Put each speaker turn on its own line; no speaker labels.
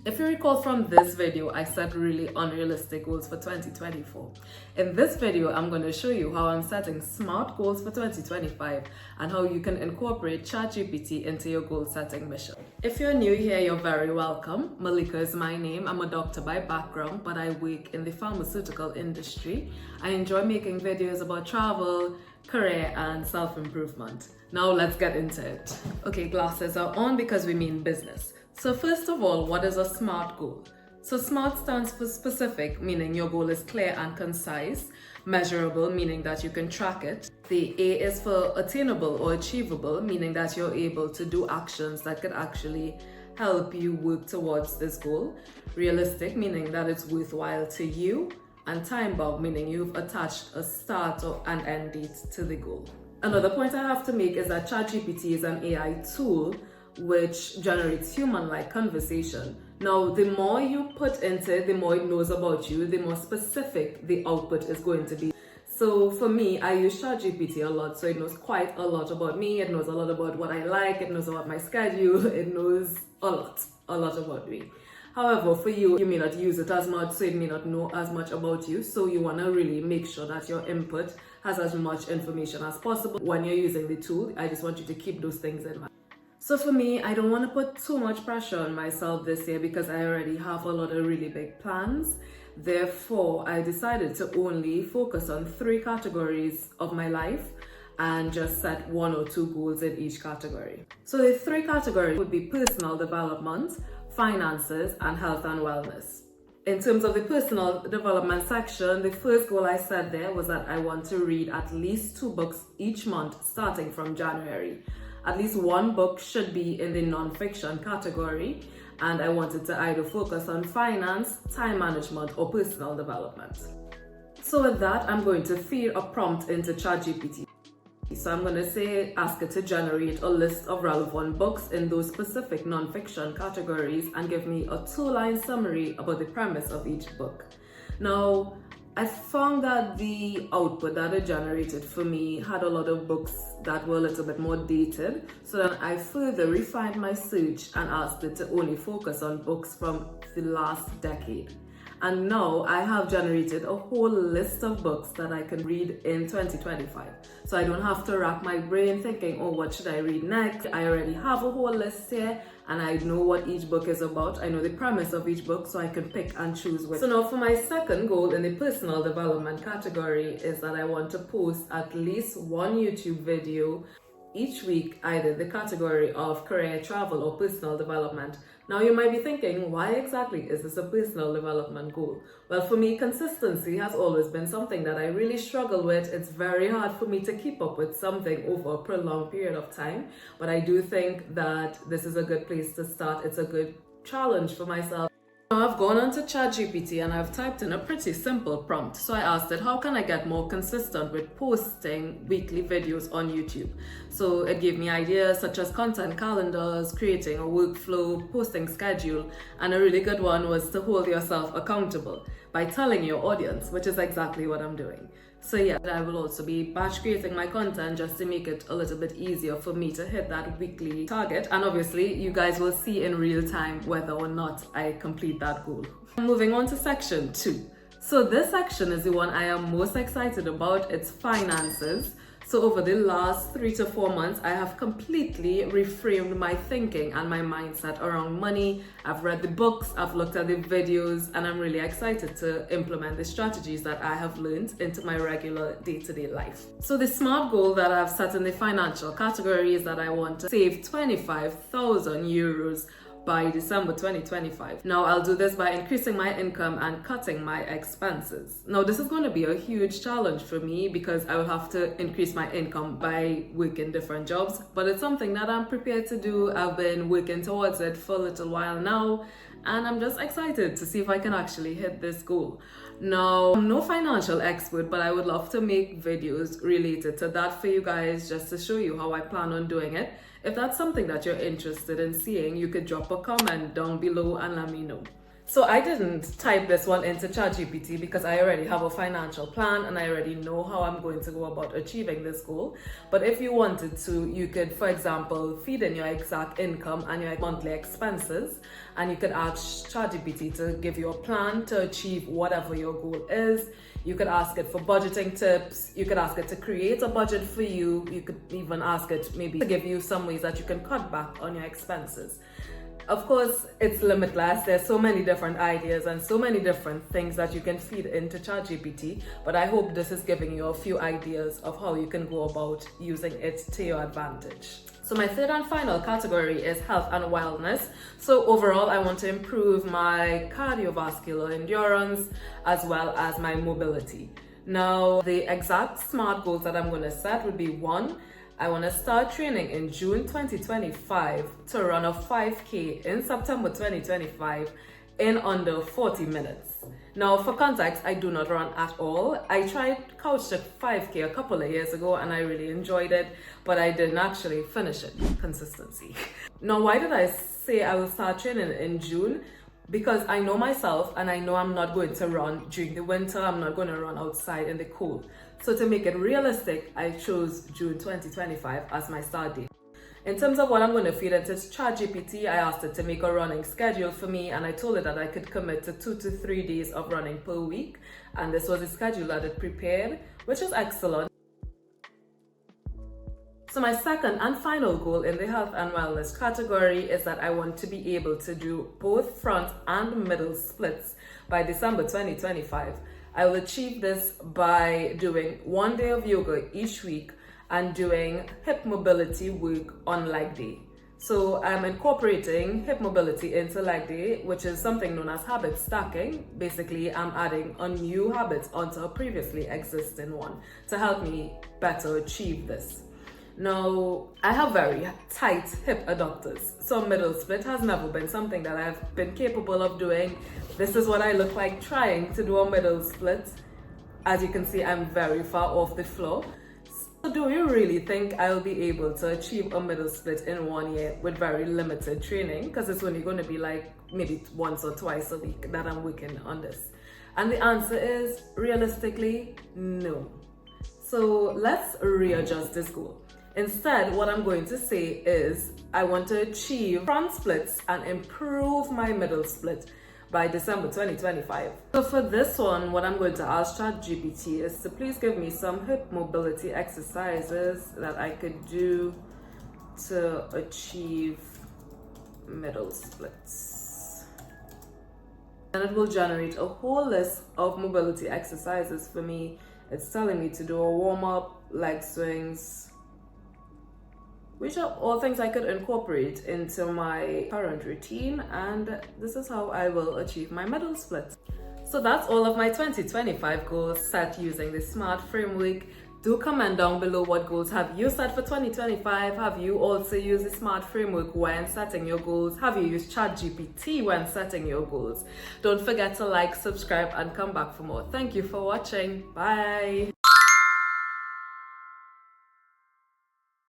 If you recall from this video, I set really unrealistic goals for 2024. In this video, I'm going to show you how I'm setting SMART goals for 2025 and how you can incorporate Chat GPT into your goal setting mission. If you're new here, you're very welcome. Malika is my name. I'm a doctor by background, but I work in the pharmaceutical industry. I enjoy making videos about travel, career, and self-improvement. Now let's get into it. Okay, glasses are on because we mean business. So first of all, what is a SMART goal? So SMART stands for specific, meaning your goal is clear and concise. Measurable, meaning that you can track it. The A is for attainable or achievable, meaning that you're able to do actions that could actually help you work towards this goal. Realistic, meaning that it's worthwhile to you. And time-bound, meaning you've attached a start or an end date to the goal. Another point I have to make is that ChatGPT is an AI tool which generates human-like conversation. Now, the more you put into it, the more it knows about you, the more specific the output is going to be. So for me, I use ChatGPT a lot, so it knows quite a lot about me, it knows a lot about what I like, it knows about my schedule, it knows a lot about me. However, for you, you may not use it as much, so it may not know as much about you. So you want to really make sure that your input has as much information as possible when you're using the tool. I just want you to keep those things in mind. So for me, I don't want to put too much pressure on myself this year because I already have a lot of really big plans. Therefore, I decided to only focus on 3 categories of my life and just set 1 or 2 goals in each category. So the 3 categories would be personal development, finances, and health and wellness. In terms of the personal development section, the first goal I set there was that I want to read at least 2 books each month starting from January. At least 1 book should be in the non-fiction category, and I wanted to either focus on finance, time management, or personal development. So with that, I'm going to feed a prompt into ChatGPT. So I'm going to ask it to generate a list of relevant books in those specific non-fiction categories and give me a 2-line summary about the premise of each book. Now, I found that the output that it generated for me had a lot of books that were a little bit more dated. So then I further refined my search and asked it to only focus on books from the last decade. And now I have generated a whole list of books that I can read in 2025. So I don't have to rack my brain thinking, oh, what should I read next? I already have a whole list here and I know what each book is about. I know the premise of each book, so I can pick and choose which. So now for my second goal in the personal development category is that I want to post at least 1 YouTube video each week, either the category of career, travel, or personal development. Now you might be thinking, why exactly is this a personal development goal? Well, for me, consistency has always been something that I really struggle with. It's very hard for me to keep up with something over a prolonged period of time, but I do think that this is a good place to start. It's a good challenge for myself. Now I've gone onto ChatGPT and I've typed in a pretty simple prompt. So I asked it, how can I get more consistent with posting weekly videos on YouTube? So it gave me ideas such as content calendars, creating a workflow, posting schedule, and a really good one was to hold yourself accountable by telling your audience, which is exactly what I'm doing. So yeah, I will also be batch creating my content just to make it a little bit easier for me to hit that weekly target. And obviously you guys will see in real time whether or not I complete that goal. Moving on to section 2. So this section is the one I am most excited about. It's finances. So over the last 3 to 4 months, I have completely reframed my thinking and my mindset around money. I've read the books, I've looked at the videos, and I'm really excited to implement the strategies that I have learned into my regular day-to-day life. So the SMART goal that I've set in the financial category is that I want to save 25,000 euros by December 2025. Now I'll do this by increasing my income and cutting my expenses. Now this is going to be a huge challenge for me because I will have to increase my income by working different jobs, but it's something that I'm prepared to do. I've been working towards it for a little while now and I'm just excited to see if I can actually hit this goal. Now, I'm no financial expert, but I would love to make videos related to that for you guys just to show you how I plan on doing it. If that's something that you're interested in seeing, you could drop a comment down below and let me know. So I didn't type this one into ChatGPT because I already have a financial plan and I already know how I'm going to go about achieving this goal. But if you wanted to, you could, for example, feed in your exact income and your monthly expenses, and you could ask ChatGPT to give you a plan to achieve whatever your goal is. You could ask it for budgeting tips. You could ask it to create a budget for you. You could even ask it maybe to give you some ways that you can cut back on your expenses. Of course, it's limitless. There's so many different ideas and so many different things that you can feed into ChatGPT, but I hope this is giving you a few ideas of how you can go about using it to your advantage. So my third and final category is health and wellness. So overall, I want to improve my cardiovascular endurance as well as my mobility. Now, the exact SMART goals that I'm going to set would be: 1, I want to start training in June 2025 to run a 5K in September 2025 in under 40 minutes. Now, for context, I do not run at all. I tried Couch to 5K a couple of years ago and I really enjoyed it, but I didn't actually finish it. Consistency. Now, why did I say I will start training in June? Because I know myself and I know I'm not going to run during the winter. I'm not going to run outside in the cold. So to make it realistic, I chose June 2025 as my start date. In terms of what I'm going to feed into ChatGPT, I asked it to make a running schedule for me, and I told it that I could commit to 2 to 3 days of running per week. And this was a schedule that it prepared, which is excellent. So my second and final goal in the health and wellness category is that I want to be able to do both front and middle splits by December 2025. I will achieve this by doing 1 day of yoga each week and doing hip mobility work on leg day. So I'm incorporating hip mobility into leg day, which is something known as habit stacking. Basically, I'm adding a new habit onto a previously existing one to help me better achieve this. Now, I have very tight hip adductors, so middle split has never been something that I've been capable of doing. This is what I look like trying to do a middle split. As you can see, I'm very far off the floor. So do you really think I'll be able to achieve a middle split in 1 year with very limited training? Because it's only going to be like maybe once or twice a week that I'm working on this. And the answer is, realistically, no. So let's readjust this goal. Instead, what I'm going to say is I want to achieve front splits and improve my middle split by December 2025. So for this one, what I'm going to ask ChatGPT is to please give me some hip mobility exercises that I could do to achieve middle splits. And it will generate a whole list of mobility exercises for me. It's telling me to do a warm-up, leg swings, which are all things I could incorporate into my current routine, and this is how I will achieve my middle split. So that's all of my 2025 goals set using the SMART framework. Do comment down below what goals have you set for 2025. Have you also used the SMART framework when setting your goals? Have you used ChatGPT when setting your goals? Don't forget to like, subscribe, and come back for more. Thank you for watching. Bye.